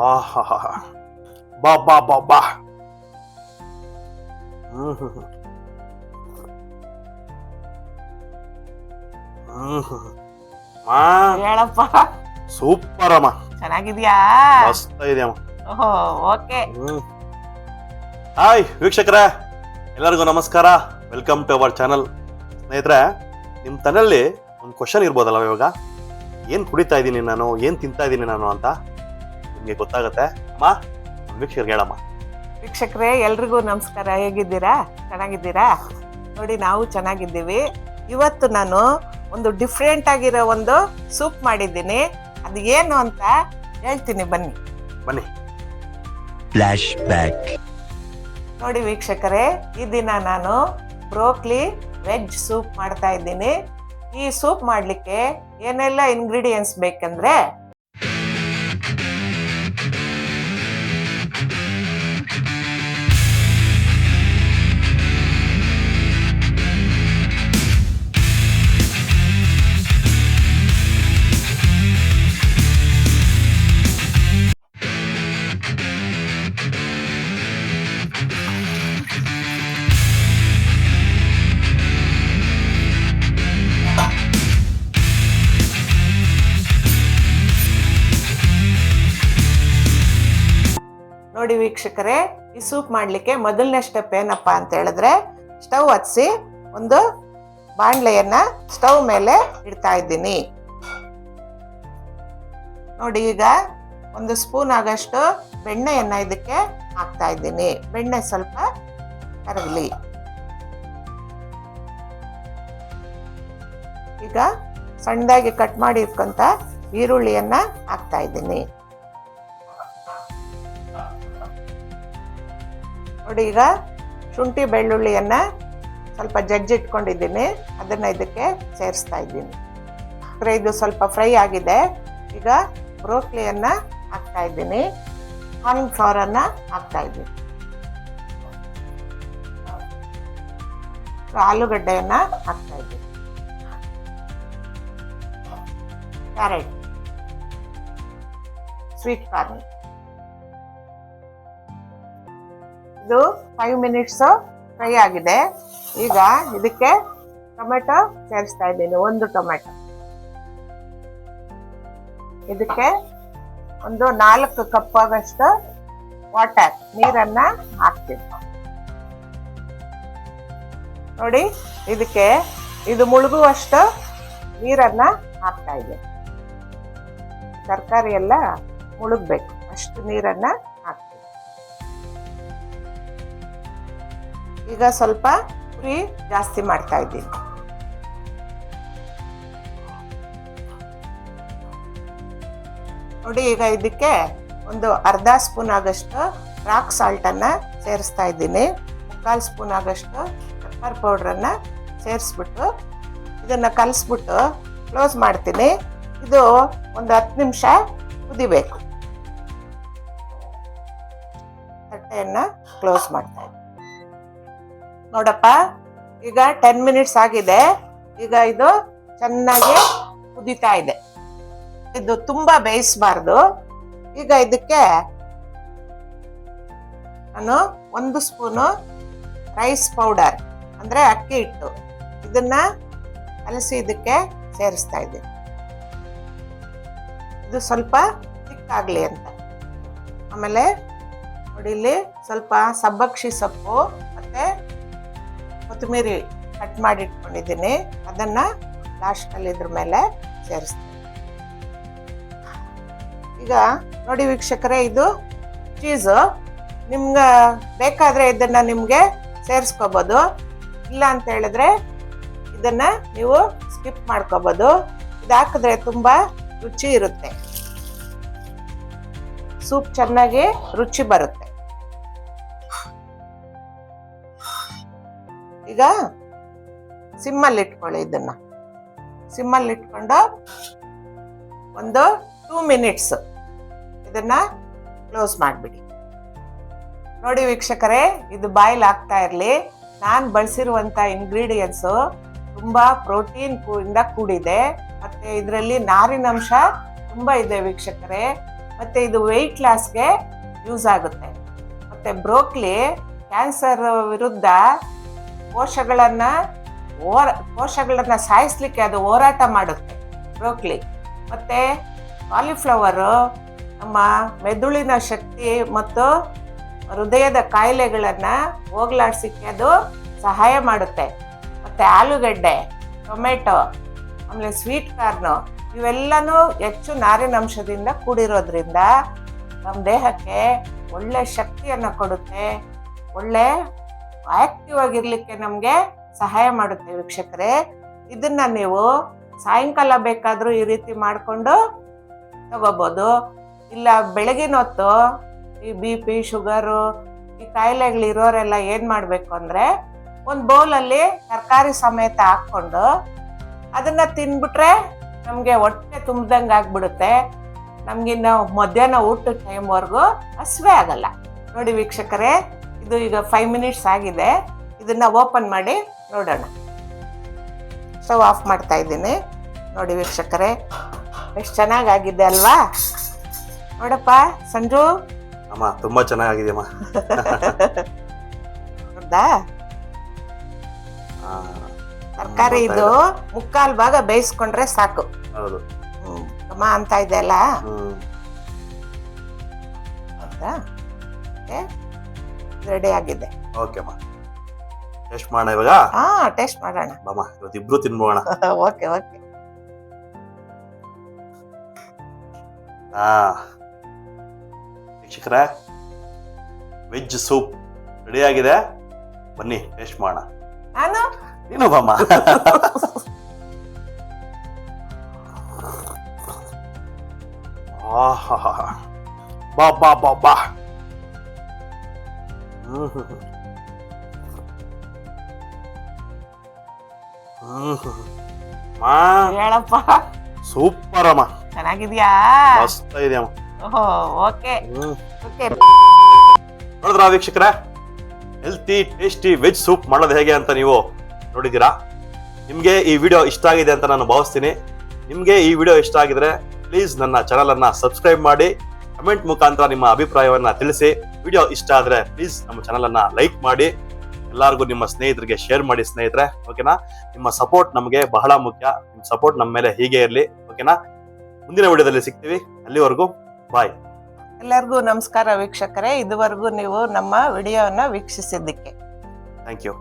ಆಹಾ, ಬಾ ಬಾ ಬಾ ಬಾ. ಹ್ಮ್ ಹ್ಮ್ ಹ್ಮ್ ಹ್ಮ್. ಮಾ ಹೇಳಪ್ಪ. ಸೂಪರ್ ಅಮ್ಮ, ಚೆನ್ನಾಗಿದ್ಯಾ? ಮಸ್ತ್ ಇದೆಯಮ್ಮ. ಓಹೋ, ಓಕೆ. ಹಾಯ್ ವೀಕ್ಷಕರೇ, ಎಲ್ಲರಿಗೂ ನಮಸ್ಕಾರ. Welcome to our channel. ಸ್ನೇಹಿತರೆ, ನಿಮ್ಮ ತಲೆಯಲ್ಲಿ ಒಂದು ಕ್ವಶನ್ ಇರ್ಬೋದಲ್ಲ, ಇವಾಗ ಏನು ಕುಡಿತಾ ಇದ್ದೀನಿ ನಾನು, ಏನು ತಿಂತಾ ಇದ್ದೀನಿ ನಾನು ಅಂತ ನಿಮಗೆ ಗೊತ್ತಾಗುತ್ತೆ ಅಮ್ಮ. ವೀಕ್ಷಕರಿಗೆ ಹೇಳಮ್ಮ. ವೀಕ್ಷಕರೇ, ಎಲ್ರಿಗೂ ನಮಸ್ಕಾರ. ಹೇಗಿದ್ದೀರಾ? ಚೆನ್ನಾಗಿದ್ದೀರಾ? ನೋಡಿ, ನಾವು ಚೆನ್ನಾಗಿದ್ದೀವಿ. ಇವತ್ತು ನಾನು ಒಂದು ಡಿಫ್ರೆಂಟ್ ಆಗಿರೋ ಒಂದು ಸೂಪ್ ಮಾಡಿದ್ದೀನಿ. ಅದು ಏನು ಅಂತ ಹೇಳ್ತೀನಿ, ಬನ್ನಿ ಬನ್ನಿ. Flash back. ನೋಡಿ ವೀಕ್ಷಕರೇ, ಈ ದಿನ ನಾನು ಬ್ರೋಕ್ಲಿ ವೆಜ್ ಸೂಪ್ ಮಾಡ್ತಾ ಇದ್ದೀನಿ. ಈ ಸೂಪ್ ಮಾಡಲಿಕ್ಕೆ ಏನೆಲ್ಲ ಇಂಗ್ರೀಡಿಯೆಂಟ್ಸ್ ಬೇಕಂದ್ರೆ, ನೋಡಿ ವೀಕ್ಷಕರೇ, ಈ ಸೂಪ್ ಮಾಡಲಿಕ್ಕೆ ಮೊದಲನೇ ಸ್ಟೆಪ್ ಏನಪ್ಪ ಅಂತ ಹೇಳಿದ್ರೆ, ಸ್ಟವ್ ಹಚ್ಚಿಸಿ ಒಂದು ಬಾಣಲೆಯನ್ನ ಸ್ಟವ್ ಮೇಲೆ ಇಡ್ತಾ ಇದ್ದೀನಿ. ನೋಡಿ, ಈಗ ಒಂದು ಸ್ಪೂನ್ ಆಗಷ್ಟು ಬೆಣ್ಣೆಯನ್ನ ಇದಕ್ಕೆ ಹಾಕ್ತಾ ಇದ್ದೀನಿ. ಬೆಣ್ಣೆ ಸ್ವಲ್ಪ ಕರಗಲಿ. ಈಗ ಸಣ್ಣದಾಗಿ ಕಟ್ ಮಾಡಿ ಇಟ್ಕೊಂತ ಈರುಳ್ಳಿಯನ್ನ ಹಾಕ್ತಾ ಇದ್ದೀನಿ. ನೋಡಿ, ಈಗ ಶುಂಠಿ ಬೆಳ್ಳುಳ್ಳಿಯನ್ನ ಸ್ವಲ್ಪ ಜಜ್ಜಿಟ್ಕೊಂಡಿದ್ದೀನಿ, ಅದನ್ನ ಇದಕ್ಕೆ ಸೇರಿಸ್ತಾ ಇದ್ದೀನಿ. ಇದು ಸ್ವಲ್ಪ ಫ್ರೈ ಆಗಿದೆ. ಈಗ ಬ್ರೋಕ್ಲಿಯನ್ನ ಹಾಕ್ತಾ ಇದ್ದೀನಿ, ಕಾಲಿಫ್ಲವರ್ ಅನ್ನ ಹಾಕ್ತಾ ಇದ್ದೀನಿ, ಆಲೂಗಡ್ಡೆಯನ್ನ ಹಾಕ್ತಾ ಇದ್ದೀನಿ, ಕ್ಯಾರೆಟ್, ಸ್ವೀಟ್ ಕಾರ್ನ್. ಇದು 5 ಮಿನಿಟ್ಸ್ ಫ್ರೈ ಆಗಿದೆ. ಈಗ ಇದಕ್ಕೆ ಟೊಮೆಟೊ ಸೇರಿಸ್ತಾ ಇದ್ದೀನಿ, 1 ಟೊಮೆಟೊ. ಇದಕ್ಕೆ ಒಂದು 4 ಕಪ್ ಆಗಷ್ಟು ವಾಟರ್, ನೀರನ್ನ ಹಾಕ್ತೀನಿ. ನೋಡಿ, ಇದಕ್ಕೆ ಇದು ಮುಳುಗುವಷ್ಟು ನೀರನ್ನ ಹಾಕ್ತಾ ಇದ್ದೀನಿ. ತರಕಾರಿ ಎಲ್ಲ ಮುಳುಗ್ಬೇಕು, ಅಷ್ಟು ನೀರನ್ನ ಹಾಕ್ತೀನಿ. ಈಗ ಸ್ವಲ್ಪ ಉರಿ ಜಾಸ್ತಿ ಮಾಡ್ತಾ ಇದ್ದೀನಿ. ನೋಡಿ, ಈಗ ಇದಕ್ಕೆ ಒಂದು ಅರ್ಧ ಸ್ಪೂನ್ ಆಗಷ್ಟು ರಾಕ್ ಸಾಲ್ಟ್ ಅನ್ನ ಸೇರಿಸ್ತಾ ಇದ್ದೀನಿ. 1/4 ಸ್ಪೂನ್ ಆಗಷ್ಟು ಪೆಪ್ಪರ್ ಪೌಡರ್ ಅನ್ನ ಸೇರಿಸ್ಬಿಟ್ಟು ಇದನ್ನ ಕಲಿಸ್ಬಿಟ್ಟು ಕ್ಲೋಸ್ ಮಾಡ್ತೀನಿ. ಇದು ಒಂದು 10 ನಿಮಿಷ ಕುದಿಬೇಕು. ತಟ್ಟೆಯನ್ನ ಕ್ಲೋಸ್ ಮಾಡ್ತಾ ಇದ್ದೀನಿ. ನೋಡಪ್ಪ, ಈಗ 10 ಮಿನಿಟ್ಸ್ ಆಗಿದೆ. ಈಗ ಇದು ಚೆನ್ನಾಗಿ ಕುದೀತಾ ಇದೆ. ಇದು ತುಂಬಾ ಬೇಯಿಸಬಾರ್ದು. ಈಗ ಇದಕ್ಕೆ ನಾನು 1 ಸ್ಪೂನು ರೈಸ್ ಪೌಡರ್ ಅಂದ್ರೆ ಅಕ್ಕಿ ಹಿಟ್ಟು, ಇದನ್ನ ಕಲಸಿ ಇದಕ್ಕೆ ಸೇರಿಸ್ತಾ ಇದ್ದೀನಿ. ಇದು ಸ್ವಲ್ಪ ತಿಕ್ಕಾಗ್ಲಿ ಅಂತ. ಆಮೇಲೆ ನೋಡಿ, ಇಲ್ಲಿ ಸ್ವಲ್ಪ ಸಬ್ಬಕ್ಷಿ ಸೊಪ್ಪು ಮತ್ತೆ ಕೊತ್ತಂಬರಿ ಕಟ್ ಮಾಡಿ ಇಟ್ಕೊಂಡಿದ್ದೀನಿ, ಅದನ್ನ ಲಾಸ್ಟಲ್ಲಿ ಇದ್ರ ಮೇಲೆ ಸೇರಿಸ್ತೀನಿ. ಈಗ ನೋಡಿ ವೀಕ್ಷಕರೇ, ಇದು ಚೀಸು. ನಿಮ್ಗೆ ಬೇಕಾದ್ರೆ ಇದನ್ನ ನಿಮ್ಗೆ ಸೇರಿಸ್ಕೋಬಹುದು, ಇಲ್ಲ ಅಂತ ಹೇಳಿದ್ರೆ ಇದನ್ನ ನೀವು ಸ್ಕಿಪ್ ಮಾಡ್ಕೋಬಹುದು. ಇದು ಹಾಕಿದ್ರೆ ತುಂಬಾ ರುಚಿ ಇರುತ್ತೆ, ಸೂಪ್ ಚೆನ್ನಾಗಿ ರುಚಿ ಬರುತ್ತೆ. ಈಗ ಸಿಮ್ಮಲ್ಲಿ ಇಟ್ಕೊಳ್ಳಿ. ಇದನ್ನ ಸಿಮ್ಮಲ್ಲಿ ಇಟ್ಕೊಂಡು ಒಂದು 2 ಮಿನಿಟ್ಸ್ ಇದನ್ನ ಕ್ಲೋಸ್ ಮಾಡಿಬಿಡಿ. ನೋಡಿ ವೀಕ್ಷಕರೇ, ಇದು ಬಾಯ್ಲ್ ಆಗ್ತಾ ಇರಲಿ. ನಾನು ಬಳಸಿರುವಂಥ ಇಂಗ್ರೀಡಿಯೆಂಟ್ಸು ತುಂಬ ಪ್ರೋಟೀನ್ ಇಂದ ಕೂಡಿದೆ, ಮತ್ತು ಇದರಲ್ಲಿ ನಾರಿನಂಶ ತುಂಬಾ ಇದೆ ವೀಕ್ಷಕರೇ. ಮತ್ತೆ ಇದು ವೆಯ್ಟ್ ಲಾಸ್ಗೆ ಯೂಸ್ ಆಗುತ್ತೆ. ಮತ್ತೆ ಬ್ರೋಕ್ಲಿ ಕ್ಯಾನ್ಸರ್ ವಿರುದ್ಧ ಕೋಶಗಳನ್ನ ಸಾಯಿಸ್ಲಿಕ್ಕೆ ಅದು ಹೋರಾಟ ಮಾಡುತ್ತೆ ಬ್ರೋಕ್ಲಿ. ಮತ್ತೆ ಕಾಲಿಫ್ಲವರು ನಮ್ಮ ಮೆದುಳಿನ ಶಕ್ತಿ ಮತ್ತು ಹೃದಯದ ಕಾಯಿಲೆಗಳನ್ನ ಹೋಗ್ಲಾಡ್ಸಿಕ್ಕೆ ಅದು ಸಹಾಯ ಮಾಡುತ್ತೆ. ಮತ್ತೆ ಆಲೂಗಡ್ಡೆ, ಟೊಮೆಟೊ, ಆಮೇಲೆ ಸ್ವೀಟ್ ಕಾರ್ನು ಇವೆಲ್ಲನೂ ಹೆಚ್ಚು ನಾರಿನಂಶದಿಂದ ಕೂಡಿರೋದ್ರಿಂದ ನಮ್ಮ ದೇಹಕ್ಕೆ ಒಳ್ಳೆ ಶಕ್ತಿಯನ್ನು ಕೊಡುತ್ತೆ, ಒಳ್ಳೆ ಆಕ್ಟಿವ್ ಆಗಿರ್ಲಿಕ್ಕೆ ನಮಗೆ ಸಹಾಯ ಮಾಡುತ್ತೆ ವೀಕ್ಷಕರೇ. ಇದನ್ನ ನೀವು ಸಾಯಂಕಾಲ ಬೇಕಾದರೂ ಈ ರೀತಿ ಮಾಡಿಕೊಂಡು ತಗೋಬೋದು. ಇಲ್ಲ ಬೆಳಗಿನ ಹೊತ್ತು ಈ BP, ಶುಗರು, ಈ ಕಾಯಿಲೆಗಳಿರೋರೆಲ್ಲ ಏನು ಮಾಡಬೇಕು ಅಂದರೆ ಒಂದು ಬೌಲಲ್ಲಿ ತರಕಾರಿ ಸಮೇತ ಹಾಕ್ಕೊಂಡು ಅದನ್ನು ತಿಂದ್ಬಿಟ್ರೆ ನಮಗೆ ಹೊಟ್ಟೆ ತುಂಬ್ದಂಗೆ ಆಗ್ಬಿಡುತ್ತೆ. ನಮಗಿನ್ನು ಮಧ್ಯಾಹ್ನ ಊಟದ ಟೈಮ್ವರೆಗೂ ಹಸಿವೆ ಆಗಲ್ಲ. ನೋಡಿ ವೀಕ್ಷಕರೇ, ಇದು ಈಗ 5 ಮಿನಿಟ್ಸ್ ಆಗಿದೆ. ಇದನ್ನ ಓಪನ್ ಮಾಡಿ ನೋಡೋಣ. ಸ್ಟವ್ ಆಫ್ ಮಾಡ್ತಾ ಇದ್ದೀನಿ. ನೋಡಿ ವೀಕ್ಷಕರೇ, ಎಷ್ಟು ಚೆನ್ನಾಗಾಗಿದೆ ಅಲ್ವಾ? ನೋಡಪ್ಪ ಸಂಜು, ಅಮ್ಮ ತುಂಬಾ ಚೆನ್ನಾಗಿದೆಯಮ್ಮ. ಹೌದಾ? ತರಕಾರಿ ಇದು 3/4 ಭಾಗ ಬೇಯಿಸ್ಕೊಂಡ್ರೆ ಸಾಕು. ಹೌದು. ಘಮ ಅಂತ ಇದೆ ಅಲ್ಲ? ಹೌದಾ? ರೆಡಿ ಆಗಿದೆ. ಓಕೆ ಅಮ್ಮ, ಟೇಸ್ಟ್ ಮಾಡೋಣ ಇವಾಗ. ಟೇಸ್ಟ್ ಮಾಡೋಣ. ಬಾಮ, ಇವತ್ತು ಇಬ್ರು ತಿನ್ಬೋಣ. Okay okay. ವೀಕ್ಷಕರೇ, ವೆಜ್ ಸೂಪ್ ರೆಡಿ ಆಗಿದೆ. ಬನ್ನಿ ಟೇಸ್ಟ್ ಮಾಡೋಣ. ನಾನು ನೀನು ಬಾಮ. ಬಾ ಬಾ ಬಾ ಬಾ. ಹೇಳಪ್ಪ. ಸೂಪರ್ ಅಮ್ಮ, ಚೆನ್ನಾಗಿದ್ಯಾ? ಮಸ್ತ್ ಇದೆಯಮ್ಮ. Okay okay. ನೋಡಿದ್ರಾ ವೀಕ್ಷಕರೇ, ಹೆಲ್ತಿ ಟೇಸ್ಟಿ ವೆಜ್ ಸೂಪ್ ಮಾಡೋದು ಹೇಗೆ ಅಂತ ನೀವು ನೋಡಿದ್ದೀರಾ. ನಿಮಗೆ ಈ ವಿಡಿಯೋ ಇಷ್ಟ ಆಗಿದೆ ಅಂತ ನಾನು ಭಾವಿಸ್ತೀನಿ. ನಿಮಗೆ ಈ ವಿಡಿಯೋ ಇಷ್ಟ ಆಗಿದ್ರೆ ಪ್ಲೀಸ್ ನನ್ನ ಚಾನಲ್ ಅನ್ನ ಸಬ್ಸ್ಕ್ರೈಬ್ ಮಾಡಿ, ಕಮೆಂಟ್ ಮುಖಾಂತರ ನಿಮ್ಮ ಅಭಿಪ್ರಾಯವನ್ನ ತಿಳಿಸಿ. ವಿಡಿಯೋ ಇಷ್ಟ ಆದ್ರೆ ಪ್ಲೀಸ್ ನಮ್ಮ ಚಾನಲ್ ಅನ್ನ ಲೈಕ್ ಮಾಡಿ, ಎಲ್ಲರಿಗೂ ನಿಮ್ಮ ಸ್ನೇಹಿತರಿಗೆ ಶೇರ್ ಮಾಡಿ ಸ್ನೇಹಿತರೆ. ಓಕೆನಾ? ನಿಮ್ಮ ಸಪೋರ್ಟ್ ನಮಗೆ ಬಹಳ ಮುಖ್ಯ. ನಿಮ್ಮ ಸಪೋರ್ಟ್ ನಮ್ಮ ಮೇಲೆ ಹೀಗೆ ಇರಲಿ. ಓಕೆನಾ? ಮುಂದಿನ ವಿಡಿಯೋದಲ್ಲಿ ಸಿಗ್ತೀವಿ. ಅಲ್ಲಿವರೆಗೂ ಬಾಯ್. ಎಲ್ಲರಿಗೂ ನಮಸ್ಕಾರ ವೀಕ್ಷಕರೇ. ಇದುವರೆಗೂ ನೀವು ನಮ್ಮ ವಿಡಿಯೋನ ವೀಕ್ಷಿಸಿದ್ದಕ್ಕೆ ಥ್ಯಾಂಕ್ ಯು.